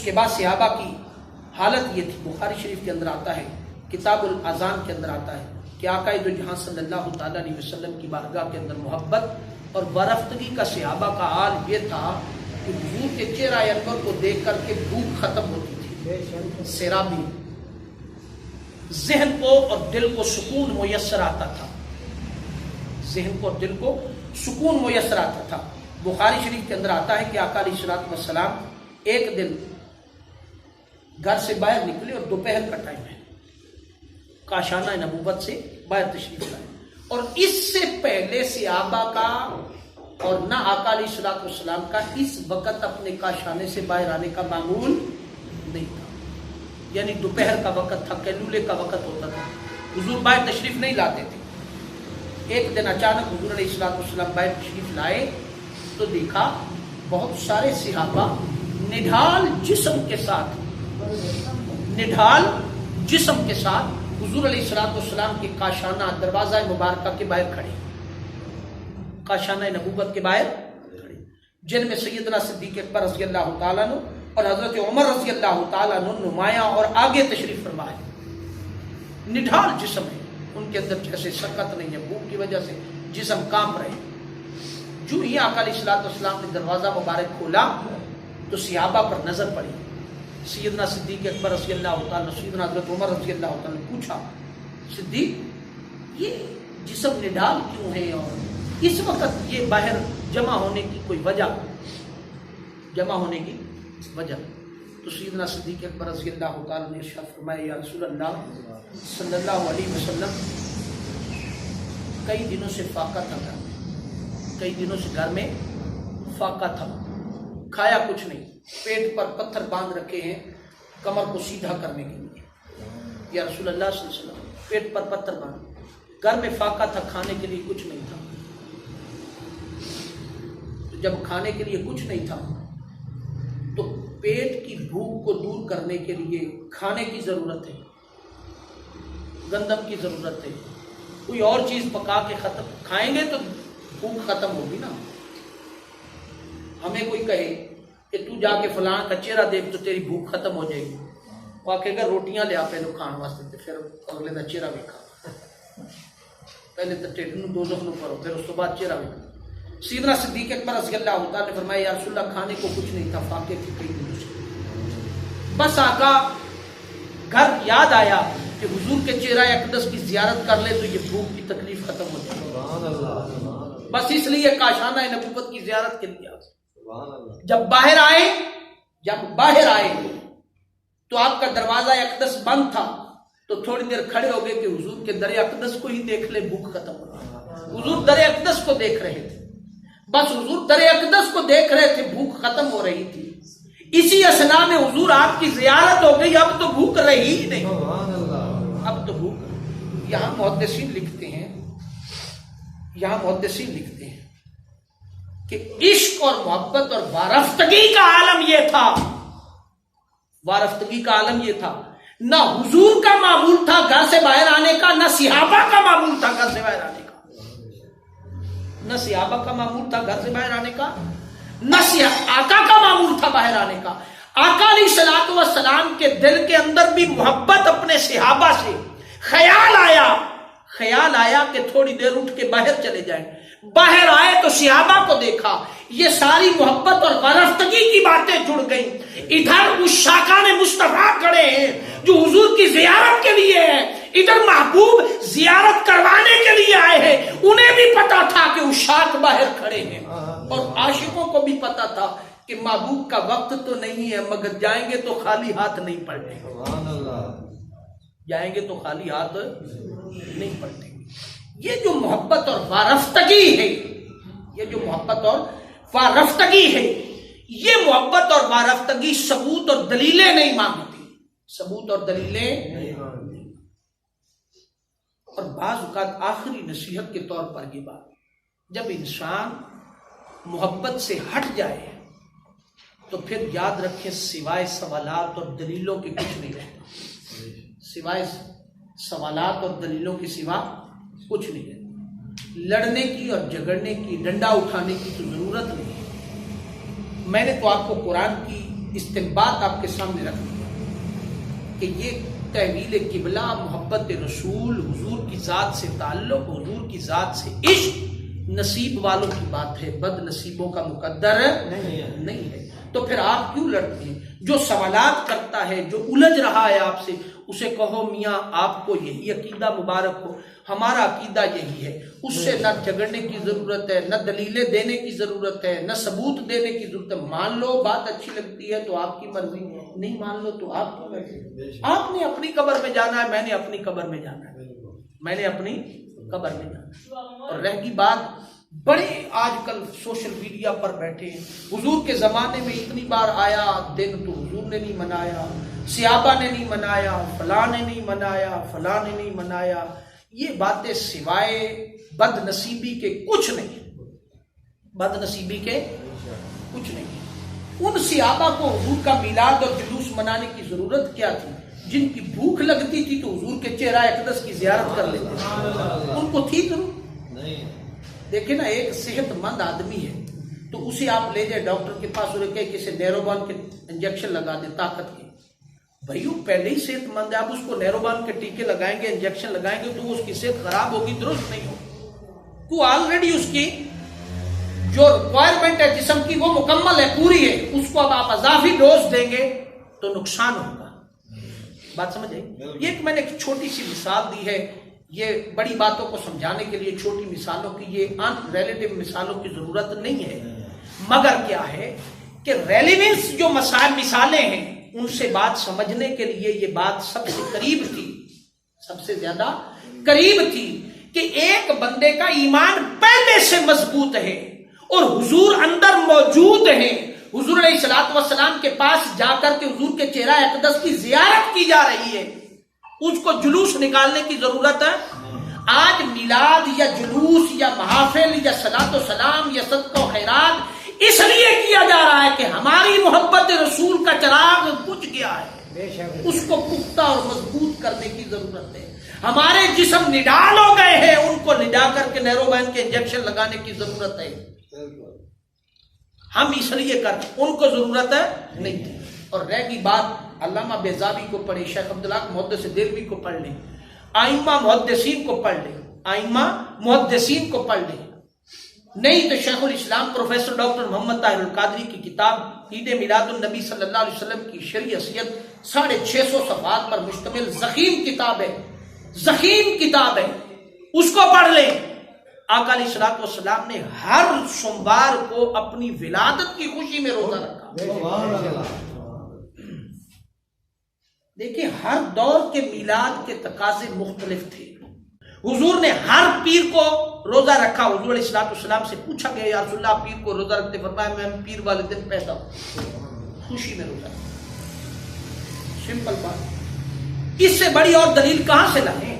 کے بعد صحابہ کی حالت یہ تھی، بخاری شریف کے اندر آتا ہے، کتاب الاذان کے اندر آتا ہے کہ آقا دو جہاں صلی اللہ تعالیٰ علیہ وسلم کی بارگاہ کے اندر محبت اور برفتگی کا صحابہ کا حال یہ تھا کہ حضور کے چہرہ انور کو دیکھ کر کے بھوک ختم ہوتی تھی، سیرابی، ذہن کو اور دل کو سکون میسر آتا تھا، ذہن کو اور دل کو سکون میسر آتا تھا۔ بخاری شریف کے اندر آتا ہے کہ آقا علیہ الصلوۃ والسلام ایک دن گھر سے باہر نکلے اور دوپہر کا ٹائم ہے، کاشانہ نبوت سے باہر تشریف لائے، اور اس سے پہلے صحابہ کا اور نہ آقا علیہ الصلوۃ والسلام کا اس وقت اپنے کاشانے سے باہر آنے کا معمول نہیں تھا، یعنی دوپہر کا وقت تھا، قیلولے کا وقت ہوتا تھا، حضور باہر تشریف نہیں لاتے تھے۔ ایک دن اچانک حضور علیہ الصلوۃ والسلام باہر تشریف لائے تو دیکھا بہت سارے صحابہ نڈھال جسم کے ساتھ حضور علیہ الصلوۃ والسلام کے کاشانہ دروازہ مبارکہ کے باہر کھڑے، کاشانہ نبوت کے باہر کھڑے، جن میں سیدنا صدیق اکبر رضی اللہ تعالیٰ عنہ اور حضرت عمر رضی اللہ تعالیٰ عنہ نمایاں اور آگے تشریف فرمائے، نڈھال جسم ہے، ان کے اندر جیسے سکت نہیں ہے، بھوک کی وجہ سے جسم کانپ رہے۔ جو ہی آقا علیہ الصلوۃ والسلام نے دروازہ مبارک کھولا تو صحابہ پر نظر پڑی، سیدنا صدیق اکبر رضی اللہ تعالیٰ، سیدنا حضرت عمر رضی اللہ تعالیٰ نے پوچھا، صدیق یہ جسم نڈھال کیوں ہے اور اس وقت یہ باہر جمع ہونے کی کوئی وجہ، تو سیدنا صدیق اکبر رضی اللہ تعالیٰ نے ارشاد فرمایا، یا رسول اللہ صلی اللہ علیہ وسلم، کئی دنوں سے فاقہ تھا گھر میں، کئی دنوں سے گھر میں فاقہ تھا، کھایا کچھ نہیں، پیٹ پر پتھر باندھ رکھے ہیں کمر کو سیدھا کرنے کے لیے، یا رسول اللہ صلی اللہ علیہ وسلم پیٹ پر پتھر باندھ، گھر میں فاقہ تھا، کھانے کے لیے کچھ نہیں تھا، تو جب کھانے کے لیے کچھ نہیں تھا تو پیٹ کی بھوک کو دور کرنے کے لیے کھانے کی ضرورت ہے، گندم کی ضرورت ہے، کوئی اور چیز پکا کے کھائیں گے تو بھوک ختم ہوگی نا۔ ہمیں کوئی کہے کہ تو جا کے فلاں کا چہرہ دیکھ تو تیری بھوک ختم ہو جائے گی، وہ آ کے اگر روٹیاں لیا پہلے کھان واسطے پھر اگلے دا چہرہ ویکھا، پہلے تو ٹھڈ نوں دوزخ نوں کرو پھر اس تو بعد چہرہ ویکھا۔ سیدنا صدیق اکبر رضی اللہ تعالیٰ نے فرمایا، یا رسول اللہ کھانے کو کچھ نہیں تھا، فاقے تھی کئی دنوں سے، بس آقا گھر یاد آیا کہ حضور کے چہرہ اقدس کی زیارت کر لے تو یہ بھوک کی تکلیف ختم ہو جائے، بس اس لیے کاشانہ نبوت کی زیارت کے لیے جب باہر آئے تو آپ کا دروازہ اقدس بند تھا، تو تھوڑی دیر کھڑے ہو گئے کہ حضور کے در اقدس کو ہی دیکھ لے، بھوک ختم ہو گئی۔ حضور در اقدس کو دیکھ رہے تھے، بس حضور در اقدس کو دیکھ رہے تھے، بھوک ختم ہو رہی تھی، اسی اثنا میں حضور آپ کی زیارت ہو گئی، اب تو بھوک رہی ہی نہیں، اب تو بھوک۔ یہاں محدثین لکھتے ہیں کہ عشق اور محبت اور وارفتگی کا عالم یہ تھا، نہ حضور کا معمول تھا گھر سے باہر آنے کا، نہ صحابہ کا معمول تھا گھر سے باہر آنے کا، نہ آقا کا معمول تھا باہر آنے کا۔ آقا علیہ الصلوۃ والسلام کے دل کے اندر بھی محبت اپنے صحابہ سے، خیال آیا کہ تھوڑی دیر اٹھ کے باہر چلے جائیں، باہر آئے تو صحابہ کو دیکھا، یہ ساری محبت اور وارفتگی کی باتیں جڑ گئیں۔ ادھر عشاقان مصطفیٰ کھڑے ہیں جو حضور کی زیارت کے لیے ہیں، ادھر محبوب زیارت کروانے کے لیے آئے ہیں، انہیں بھی پتا تھا کہ عشاق باہر کھڑے ہیں، اور عاشقوں کو بھی پتا تھا کہ محبوب کا وقت تو نہیں ہے، مگر جائیں گے تو خالی ہاتھ نہیں پلٹیں گے، یہ جو محبت اور وارفتگی ہے، یہ محبت اور وارفتگی ثبوت اور دلیلیں نہیں مانگتی، اور بعض اوقات آخری نصیحت کے طور پر یہ بات، جب انسان محبت سے ہٹ جائے تو پھر یاد رکھیں سوائے سوالات اور دلیلوں کے کچھ نہیں رہتا، سوائے سوالات اور دلیلوں کے سوا کچھ نہیں ہے۔ لڑنے کی اور جھگڑنے کی، ڈنڈا اٹھانے کی تو ضرورت نہیں ہے۔ میں نے تو آپ کو قرآن کی استنباط آپ کے سامنے رکھ دیا کہ یہ تحویل قبلہ، محبت رسول، حضور کی ذات سے تعلق، حضور کی ذات سے عشق نصیب والوں کی بات ہے، بد نصیبوں کا مقدر نہیں ہے۔ تو پھر آپ کیوں لڑتے ہیں؟ جو سوالات کرتا ہے، جو الجھ رہا ہے آپ سے، اسے کہو میاں آپ کو یہی عقیدہ مبارک ہو، ہمارا عقیدہ یہی ہے۔ اس سے نہ جھگڑنے کی ضرورت ہے، نہ دلیلیں دینے کی ضرورت ہے، نہ ثبوت دینے کی ضرورت ہے۔ مان لو بات اچھی لگتی ہے تو آپ کی مرضی، نہیں مان لو تو آپ کی مرضی۔ آپ نے اپنی قبر میں جانا ہے، میں نے اپنی قبر میں جانا ہے، میں نے اپنی قبر میں جانا ہے۔ اور رہ گئی بات، بڑے آج کل سوشل میڈیا پر بیٹھے ہیں، حضور کے زمانے میں اتنی بار آیا دن تو حضور نے نہیں منایا، صحابہ نے نہیں منایا، فلاں نے نہیں منایا، فلاں نے نہیں منایا۔ یہ باتیں سوائے بد نصیبی کے کچھ نہیں، بد نصیبی کے کچھ نہیں۔ ان صحابہ کو حضور کا میلاد اور جلوس منانے کی ضرورت کیا تھی؟ جن کی بھوک لگتی تھی تو حضور کے چہرہ اقدس کی زیارت کر لیتے تھے، ان کو تھی ضرورت؟ دیکھیں نا، ایک صحت مند آدمی ہے تو اسے آپ لے جائے ڈاکٹر کے پاس اور کہے کہ اسے نیروبان کے انجیکشن لگا دے طاقت کے، بھائیو پہلے ہی صحت مند ہے، آپ اس کو نیروبان کے ٹیکے لگائیں گے، انجیکشن لگائیں گے تو اس کی صحت خراب ہوگی، درست نہیں ہوگی۔ تو آلریڈی اس کی جو ریکوائرمنٹ ہے جسم کی وہ مکمل ہے، پوری ہے، اس کو اب آپ اضافی ڈوز دیں گے تو نقصان ہوگا۔ بات سمجھ آئی؟ یہ ایک میں نے ایک چھوٹی سی مثال دی ہے، یہ بڑی باتوں کو سمجھانے کے لیے چھوٹی مثالوں کی، یہ ان ریلیٹو مثالوں کی ضرورت نہیں ہے، مگر کیا ہے کہ ریلیونس جو مثالیں ہیں ان سے بات سمجھنے کے لیے یہ بات سب سے قریب تھی، سب سے زیادہ قریب تھی کہ ایک بندے کا ایمان پہلے سے مضبوط ہے اور حضور اندر موجود ہیں، حضور علیہ الصلوۃ والسلام کے پاس جا کر کے حضور کے چہرہ اقدس کی زیارت کی جا رہی ہے، اس کو جلوس نکالنے کی ضرورت ہے۔ آج میلاد یا جلوس یا محافل یا صلاۃ و سلام یا صدقہ و خیرات اس لیے کیا جا رہا ہے کہ ہماری محبت رسول کا چراغ بجھ گیا ہے، اس کو پختہ اور مضبوط کرنے کی ضرورت ہے۔ ہمارے جسم نڈال ہو گئے ہیں، ان کو نڈا کر کے نیروبین کے انجیکشن لگانے کی ضرورت ہے۔ ہم اس لیے کرتے، ان کو ضرورت ہے نہیں تھی۔ اور رہ گئی بات، علامہ بیضاوی کو پڑھے، شیخ عبداللہ محدث دہلوی کو پڑھ لیں، ائمہ محدثین کو پڑھ لیں، ائمہ محدثین کو پڑھ لیں، نہیں تو شیخ الاسلام پروفیسر ڈاکٹر محمد طاہر القادری کی کتاب عید میلاد النبی صلی اللہ علیہ وسلم کی شرعی حیثیت 650 صفحات پر مشتمل ضخیم کتاب ہے، ضخیم کتاب ہے، اس کو پڑھ لیں۔ آقا علیہ الصلوۃ والسلام نے ہر سوموار کو اپنی ولادت کی خوشی میں روزہ رکھا۔ دیکھیں ہر دور کے میلاد کے تقاضے مختلف تھے، حضور نے ہر پیر کو روزہ رکھا۔ حضور علیہ الصلوۃ والسلام سے پوچھا گیا یا رسول اللہ پیر کو روزہ رکھتے؟ فرمایا میں پیر والے دن پیدا ہوں، خوشی میں روزہ رکھا۔ سمپل بات، اس سے بڑی اور دلیل کہاں سے لائیں؟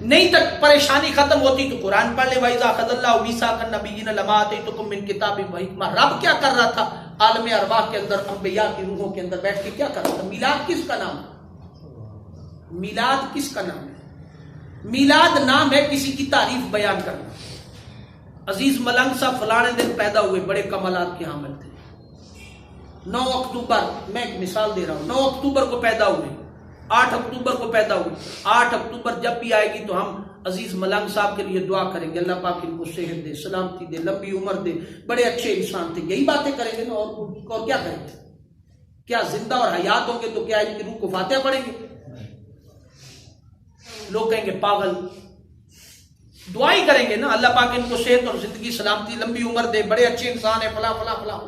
نہیں تک پریشانی ختم ہوتی تو قرآن پڑھ لے، وَإِذَا أَخَذَ اللَّهُ مِيثَاقَ النَّبِيِّينَ لَمَا آتَيْتُكُم مِّن كِتَابٍ وَحِكْمَةٍ۔ رب کیا کر رہا تھا عالم ارواح کے اندر، انبیاء کی روحوں کے اندر بیٹھ کے کیا کر رہا تھا؟ میلاد کس کا نام ہے؟ میلاد کس کا نام ہے؟ میلاد نام ہے کسی کی تعریف بیان کرنا۔ عزیز ملنگ صاحب فلانے دن پیدا ہوئے، بڑے کمالات کے حامل تھے، 9 اکتوبر، میں ایک مثال دے رہا ہوں، 9 اکتوبر کو پیدا ہوئے، 8 اکتوبر کو پیدا ہوئے، 8 اکتوبر جب بھی آئے گی تو ہم عزیز ملنگ صاحب کے لیے دعا کریں گے، اللہ پاک ان کو صحت دے، سلامتی دے، لمبی عمر دے، بڑے اچھے انسان تھے، یہی باتیں کریں گے نا، اور کیا کریں گے؟ کیا زندہ اور حیات ہوں گے تو کیا ان کی روح کو فاتحہ پڑھیں گے؟ لوگ کہیں گے پاگل، دعا ہی کریں گے نا، اللہ پاک ان کو صحت اور زندگی، سلامتی، لمبی عمر دے، بڑے اچھے انسان ہیں، فلاں فلاں فلاں۔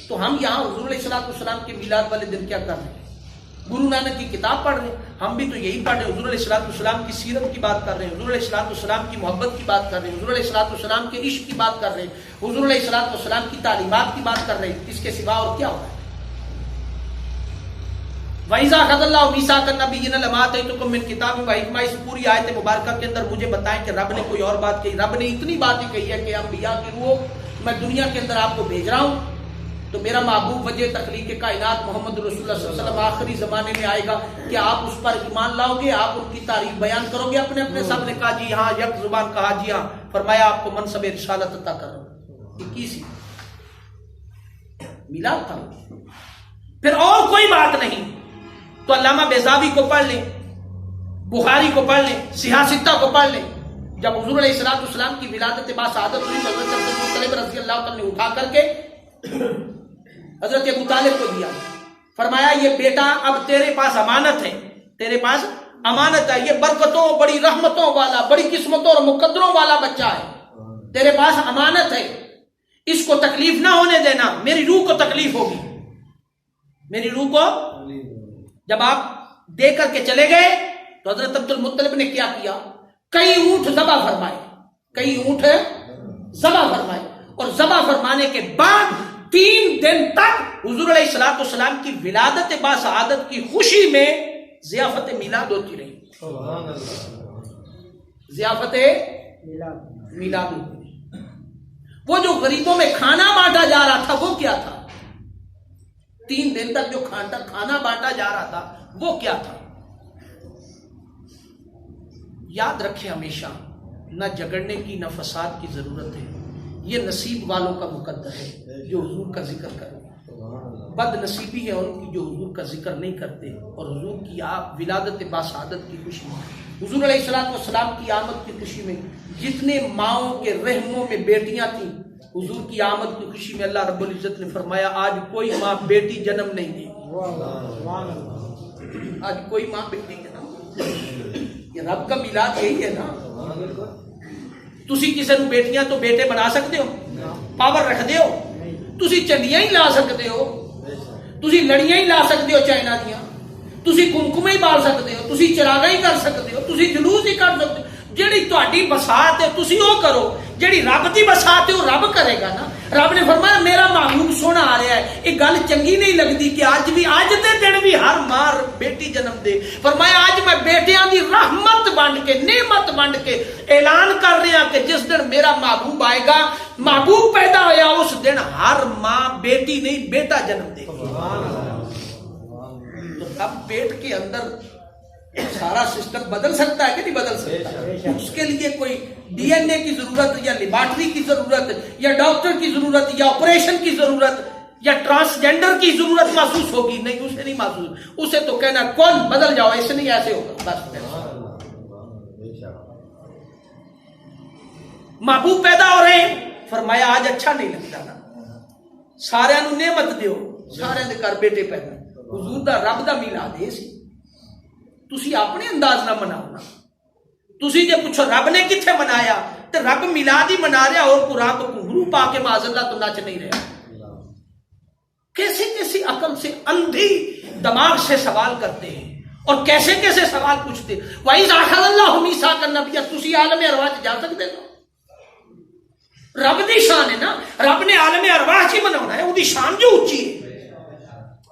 تو ہم یہاں حضور علیہ الصلوۃ والسلام کے میلاد والے دن کیا کر رہے ہیں؟ گرو نانک کی کتاب پڑھ رہے ہیں، ہم بھی تو یہی پڑھ رہے ہیں، حضور علیہ الصلوۃ والسلام کی سیرت کی بات کر رہے ہیں، حضور علیہ الصلوۃ والسلام کی محبت کی بات کر رہے ہیں، حضور علیہ الصلوۃ والسلام کے عشق کی بات کر رہے ہیں، حضور علیہ الصلوۃ والسلام کی تعلیمات کی بات کر رہے ہیں، اس کے سوا اور کیا ہو رہا ہے؟ وَإِذَا أَخَذَ اللَّهُ مِيثَاقَ النَّبِيِّينَ لَمَا آتَيْتُكُم مِّن كِتَابٍ وَحِكْمَةٍ، اس پوری آیت مبارکہ کے اندر مجھے بتائیں کہ رب نے کوئی اور بات کہی؟ رب نے اتنی باتیں کہی ہے کہ انبیاء کی روح میں دنیا کے اندر آپ کو بھیج رہا ہوں، تو میرا محبوب وجہ تخلیق کائنات محمد رسول اللہ صلی اللہ علیہ وسلم آخری زمانے میں آئے گا، کیا آپ اس پر ایمان لاؤ گے؟ آپ ان کی تعریف بیان کرو گے اپنے اپنے؟ سب نے کہا جی ہاں، یک زبان کہا جی ہاں۔ فرمایا آپ کو منصب رسالت عطا کر رہا ہوں۔ 21 میلاد تھا. پھر اور کوئی بات نہیں تو علامہ بیضاوی کو پڑھ لیں, بخاری کو پڑھ لیں, صحاح ستہ کو پڑھ لیں. جب حضور علیہ السلام کی ولادت با سعادت ہوئی تو حضرت عبد المطلب رضی اللہ عنہ نے اٹھا کر کے حضرت ابو طالب کو دیا, فرمایا یہ بیٹا اب تیرے پاس امانت ہے, تیرے پاس امانت ہے, یہ برکتوں, بڑی رحمتوں والا, بڑی قسمتوں اور مقدروں والا بچہ ہے, تیرے پاس امانت ہے, اس کو تکلیف نہ ہونے دینا, میری روح کو تکلیف ہوگی, میری روح کو. جب آپ دے کر کے چلے گئے تو حضرت عبد المطلب نے کیا کیا, کئی اونٹ ذبح فرمائے, کئی اونٹ ذبح فرمائے, اور ذبح فرمانے کے بعد 3 دن تک حضور علیہ السلام کی ولادت با سعادت کی خوشی میں ضیافت میلاد ہوتی رہی. ضیافت میلاد ہوتی رہی. وہ جو غریبوں میں کھانا بانٹا جا رہا تھا وہ کیا تھا, 3 دن تک جو کھانا بانٹا جا رہا تھا وہ کیا تھا. یاد رکھیں ہمیشہ, نہ جھگڑنے کی نہ فساد کی ضرورت ہے, یہ نصیب والوں کا مقدر ہے جو حضور کا ذکر کریں. بد نصیبی ہے ان کی جو حضور کا ذکر نہیں کرتے اور حضور کی ولادت با سعادت کی خوشی میں, حضور علیہ السلام کی آمد کی خوشی میں جتنے ماؤں کے رحموں میں بیٹیاں تھیں, حضور کی آمد کی خوشی میں اللہ رب العزت نے فرمایا آج کوئی ماں بیٹی جنم نہیں دے گی, آج کوئی ماں بیٹی جنم. یہ رب کا میلاد یہی ہے نا. تسی کسی نو بیٹیاں تو بیٹے بنا سکتے ہو, پاور رکھ دے ہو, تسی چنڈیاں ہی لا سکتے ہو, تسی لڑیاں ہی لا سکتے ہو چائنا دیاں, تسی کمکمے ہی بال سکتے ہو, تسی چراغاں ہی کر سکتے ہو, تسی جلوس ہی کر سکتے ہو. جیڑی تہاڈی بساط ہے تسی وہ کرو, جیڑی رب دی بساط ہے وہ رب کرے گا نا. رب نے فرمایا میرا محبوب سونا آ رہا ہے, یہ گل چنگی نہیں لگتی کہ اج دے دن بھی ہر ماں بیٹی جنم دے. فرمایا اج میں بیٹیاں دی رحمت بانٹ کے, نعمت بانٹ کے اعلان کر رہا کہ جس دن میرا محبوب آئے گا, محبوب پیدا ہویا اس دن ہر ماں بیٹی نہیں بیٹا جنم دے گی. تو اب پیٹ کے اندر سارا سسٹم بدل سکتا ہے کہ نہیں بدل سکتا. اس کے لیے کوئی ڈی این اے کی ضرورت یا لیبارٹری کی ضرورت یا ڈاکٹر کی ضرورت یا آپریشن کی ضرورت یا ٹرانسجینڈر کی ضرورت محسوس ہوگی, نہیں, اسے نہیں محسوس. اسے تو کہنا کون بدل جاؤ, ایسے نہیں ایسے ہوگا بس. محبوب پیدا ہو رہے ہیں, فرمایا آج اچھا نہیں لگتا نا, سارے نو نعمت دیو, سارے دے گھر بیٹے پیدا. حضور دا رب دا میلاد ہے سی, تسی اپنے انداز نہ مناؤ نا. تسی جے پوچھو رب نے کتھے منایا تو رب میلاد ہی منا رہا, اور کو رب گھنگرو پا کے معاذ اللہ تو نچ نہیں رہا. کیسے کیسی عقل سے, اندھی دماغ سے سوال کرتے ہیں اور کیسے کیسے سوال پوچھتے. وَإِذْ أَخَذَ اللَّهُ مِيثَاقَ النَّبِيِّينَ, تسی عالم ارواح جا سکتے ہو. رب دی شان ہے نا, رب نے عالم ارواح ہی منانا ہے, وہ دی شان جو اونچی ہے,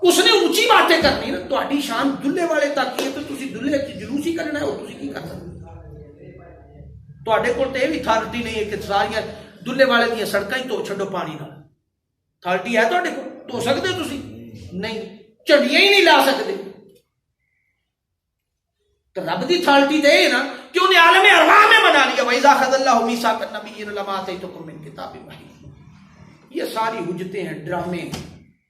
اس نے اونچی باتیں کرنی نا. تہاڈی شان دلے والے تک ہے تو تسی دلے جلوس ہی کرنا ہے, اور تسی کی کر سکتے. تہاڈے کول تے بھی اتھارٹی نہیں ہے کہ ساری دلے والے دی سڑکاں ہی تو چھڈو پانی نال. اتھارٹی ہے تہاڈے کول, تو سکتے ہو تسی نہیں, چڑیاں ہی نہیں لا سکتے. تو رب دی اتھارٹی تے ہے نا کہ انہیں عالم ارواح میں بنا لیا. وَإِذَا أَخَذَ اللَّهُ مِيثَاقَ النَّبِيِّينَ لَمَا آتَيْتُكُم مِّن كِتَابٍ وَحِكْمَةٍ. یہ ساری حجتیں ہیں, ڈرامے.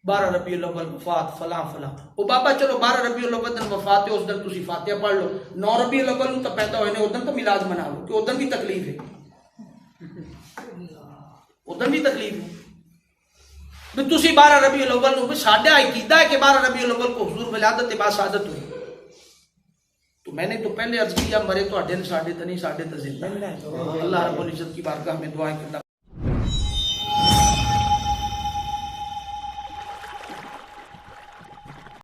12 ربیع الاول وفات فلاں فلاں. او بابا چلو 12 ربیع الاول دن وفات ہے, اس دن تسی فاتحہ پڑھ لو. 9 ربیع الاول تو پیدا ہوئے نے, اس دن تو میلاد منا لو, کہ اس دن بھی تکلیف ہے, اس دن بھی تکلیف ہے. تسی 12 ربیع الاول نو ساڈا عقیدہ ہے کہ 12 ربیع الاول کو حضور ولادت با سعادت ہوئی. تو میں نے تو پہلے عرض کیا مرے تو اڈے نے ساڈے تے نہیں, ساڈے تے زندہ. اللہ رب العزت کی بارگاہ میں دعا ہے کہ